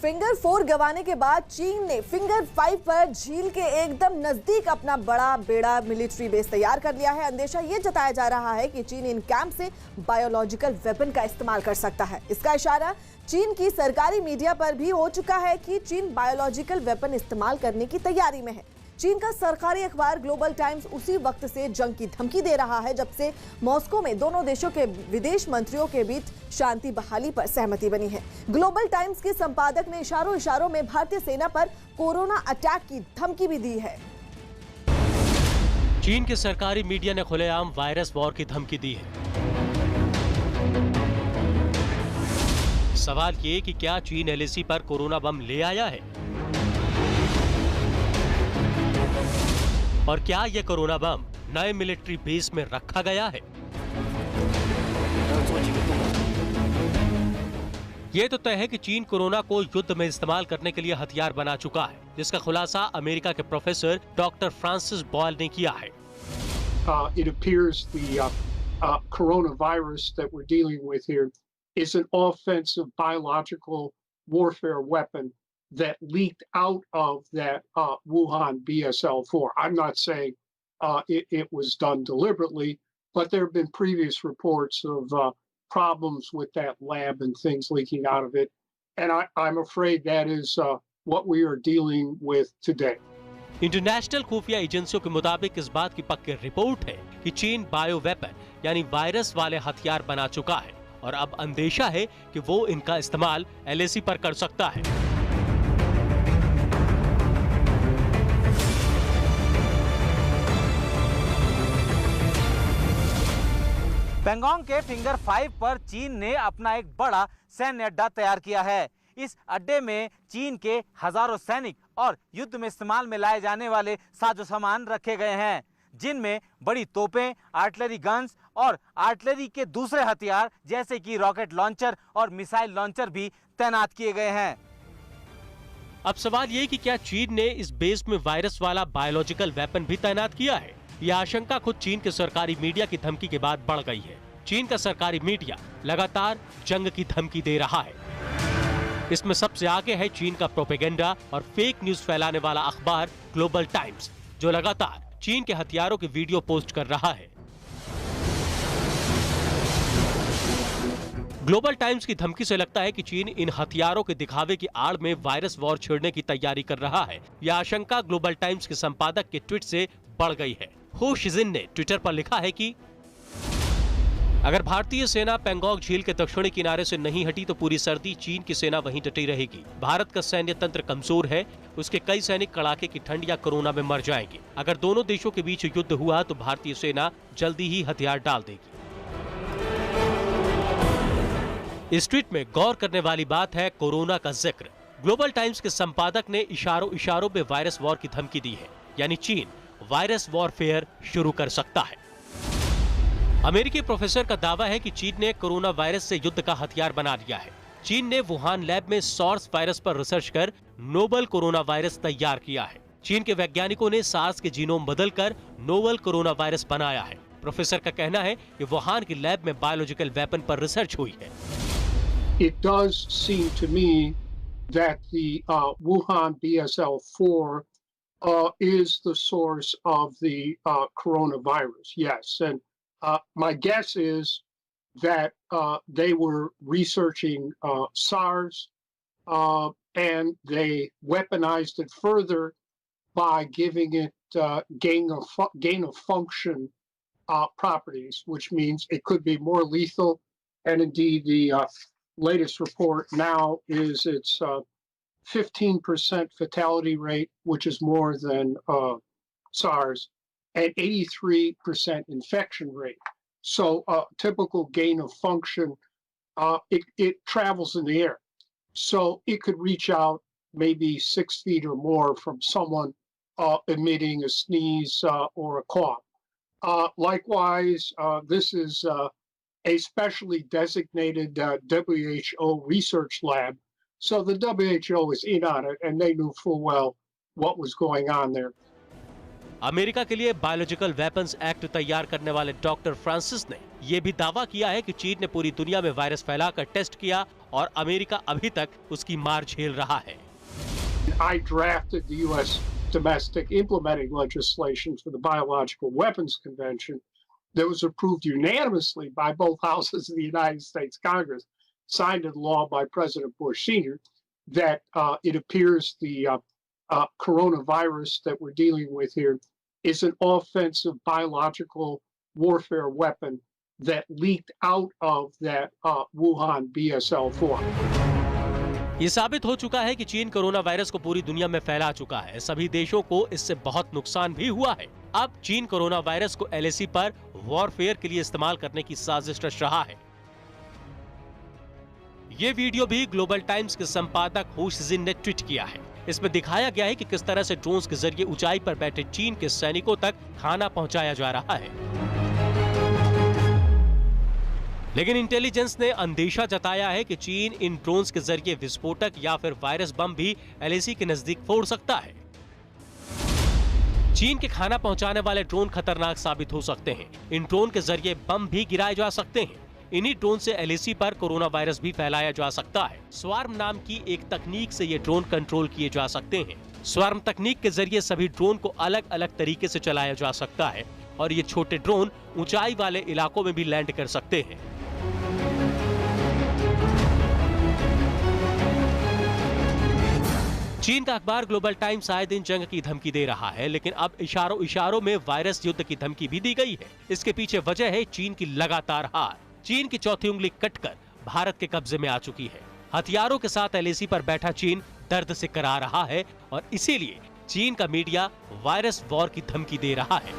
Finger 4 गंवाने के बाद चीन ने फिंगर 5 पर झील के एकदम नजदीक अपना बड़ा बेड़ा मिलिट्री बेस तैयार कर लिया है। अंदेशा ये जताया जा रहा है कि चीन इन कैंप से बायोलॉजिकल वेपन का इस्तेमाल कर सकता है। इसका इशारा चीन की सरकारी मीडिया पर भी हो चुका है कि चीन बायोलॉजिकल वेपन इस्तेमाल करने की तैयारी में है। चीन का सरकारी अखबार ग्लोबल टाइम्स उसी वक्त से जंग की धमकी दे रहा है जब से मॉस्को में दोनों देशों के विदेश मंत्रियों के बीच शांति बहाली पर सहमति बनी है। ग्लोबल टाइम्स के संपादक ने इशारों इशारों में भारतीय सेना पर कोरोना अटैक की धमकी भी दी है। चीन के सरकारी मीडिया ने खुलेआम वायरस वॉर की धमकी दी है। सवाल ये कि क्या चीन एलएसी पर कोरोना बम ले आया है और क्या यह कोरोना बम नए मिलिट्री बेस में रखा गया है? यह तो तय है कि चीन कोरोना को युद्ध में इस्तेमाल करने के लिए हथियार बना चुका है, जिसका खुलासा अमेरिका के प्रोफेसर डॉक्टर फ्रांसिस बॉयल ने किया है। It appears the coronavirus that we're dealing with here is an offensive biological warfare weapon that leaked out of that Wuhan BSL-4. I'm not saying it was done deliberately, but there have been previous reports of problems with that lab and things leaking out of it. And I'm afraid that is what we are dealing with today. International खुफिया एजेंसियों के मुताबिक इस बात की पक्की report है कि चीन बायो वेपन यानी वायरस वाले हथियार बना चुका है और अब अंदेशा है कि वो इनका इस्तेमाल एलएसी पर कर सकता है। पेंगोंग के फिंगर 5 पर चीन ने अपना एक बड़ा सैन्य अड्डा तैयार किया है। इस अड्डे में चीन के हजारों सैनिक और युद्ध में इस्तेमाल में लाए जाने वाले साजो सामान रखे गए हैं, जिनमें बड़ी तोपें, आर्टिलरी गन्स और आर्टिलरी के दूसरे हथियार जैसे कि रॉकेट लॉन्चर और मिसाइल लॉन्चर भी तैनात किए गए हैं। अब सवाल ये कि क्या चीन ने इस बेस में वायरस वाला बायोलॉजिकल वेपन भी तैनात किया है? यह आशंका खुद चीन के सरकारी मीडिया की धमकी के बाद बढ़ गई है। चीन का सरकारी मीडिया लगातार जंग की धमकी दे रहा है। इसमें सबसे आगे है चीन का प्रोपेगेंडा और फेक न्यूज फैलाने वाला अखबार ग्लोबल टाइम्स, जो लगातार चीन के हथियारों के वीडियो पोस्ट कर रहा है। ग्लोबल टाइम्स की धमकी से लगता है कि चीन इन हथियारों के दिखावे की आड़ में वायरस वॉर छेड़ने की तैयारी कर रहा है। यह आशंका ग्लोबल टाइम्स के संपादक के ट्वीट से बढ़ गई है। हो शिजिन ने ट्विटर पर लिखा है कि अगर भारतीय सेना पेंगोंग झील के दक्षिणी किनारे से नहीं हटी तो पूरी सर्दी चीन की सेना वहीं डटी रहेगी। भारत का सैन्य तंत्र कमजोर है, उसके कई सैनिक कड़ाके की ठंड या कोरोना में मर जाएंगे। अगर दोनों देशों के बीच युद्ध हुआ तो भारतीय सेना जल्दी ही हथियार डाल देगी। इस ट्वीट में गौर करने वाली बात है कोरोना का जिक्र। ग्लोबल टाइम्स के संपादक ने इशारों इशारों में वायरस वॉर की धमकी दी है, यानी चीन वायरस वॉरफेयर शुरू कर सकता है। अमेरिकी प्रोफेसर का दावा है कि चीन ने कोरोना वायरस से युद्ध का हथियार बना लिया है। चीन ने वुहान लैब में सॉर्स वायरस पर रिसर्च कर नोवल कोरोना वायरस तैयार किया है। चीन के वैज्ञानिकों ने सार्स के जीनोम बदलकर नोवल कोरोना वायरस बनाया है। प्रोफेसर का कहना है कि वुहान की लैब में बायोलॉजिकल वेपन पर रिसर्च हुई है। It does seem to me that the Wuhan BSL-4 is the source of the coronavirus. Yes, and my guess is that they were researching SARS and they weaponized it further by giving it gain of function properties, which means it could be more lethal. And indeed, the latest report now is it's 15% fatality rate, which is more than SARS, and 83% infection rate. So typical gain of function, it travels in the air. So it could reach out maybe 6 feet or more from someone emitting a sneeze or a cough. Likewise, this is a specially designated WHO research lab. So the WHO is in on it, and they knew full well what was going on there. America के लिए biological weapons act तैयार करने वाले doctor Francis ने यह भी दावा किया है कि चीन ने पूरी दुनिया में वायरस फैलाकर टेस्ट किया और अमेरिका अभी तक उसकी मार झेल रहा है। I drafted the U.S. domestic implementing legislation for the Biological Weapons Convention that was approved unanimously by both houses of the United States Congress, signed into law by President Bush Sr., that it appears the coronavirus that we're dealing with here is an offensive biological warfare weapon that leaked out of that Wuhan BSL-4. ये साबित हो चुका है कि चीन corona virus को पूरी दुनिया में फैला चुका है। सभी देशों को इससे बहुत नुकसान भी हुआ है। अब चीन कोरोना वायरस को LAC पर वॉरफेयर के लिए इस्तेमाल करने की साजिश रच रहा है। ये वीडियो भी ग्लोबल टाइम्स के संपादक हू शिजिन ने ट्वीट किया है। इसमें दिखाया गया है कि किस तरह से ड्रोन्स के जरिए ऊंचाई पर बैठे चीन के सैनिकों तक खाना पहुंचाया जा रहा है। लेकिन इंटेलिजेंस ने अंदेशा जताया है कि चीन इन ड्रोन्स के जरिए विस्फोटक या फिर वायरस बम भी LAC के नजदीक फोड़ सकता है। चीन के खाना पहुंचाने वाले ड्रोन खतरनाक साबित हो सकते हैं। इन ड्रोन के जरिए बम भी गिराए जा सकते हैं। इन्हीं ड्रोन से LAC पर कोरोना वायरस भी फैलाया जा सकता है। स्वार्म नाम की एक तकनीक से ये ड्रोन कंट्रोल किए जा सकते हैं। स्वार्म तकनीक के जरिए सभी ड्रोन को अलग अलग तरीके से चलाया जा सकता है और ये छोटे ड्रोन ऊंचाई वाले इलाकों में भी लैंड कर सकते हैं। चीन का अखबार ग्लोबल टाइम्स आए दिन जंग की धमकी दे रहा है, लेकिन अब इशारों इशारों में वायरस युद्ध की धमकी भी दी गई है। इसके पीछे वजह है चीन की लगातार हार। चीन की चौथी उंगली कटकर भारत के कब्जे में आ चुकी है। हथियारों के साथ LAC पर बैठा चीन दर्द से करा रहा है और इसीलिए चीन का मीडिया वायरस वॉर की धमकी दे रहा है।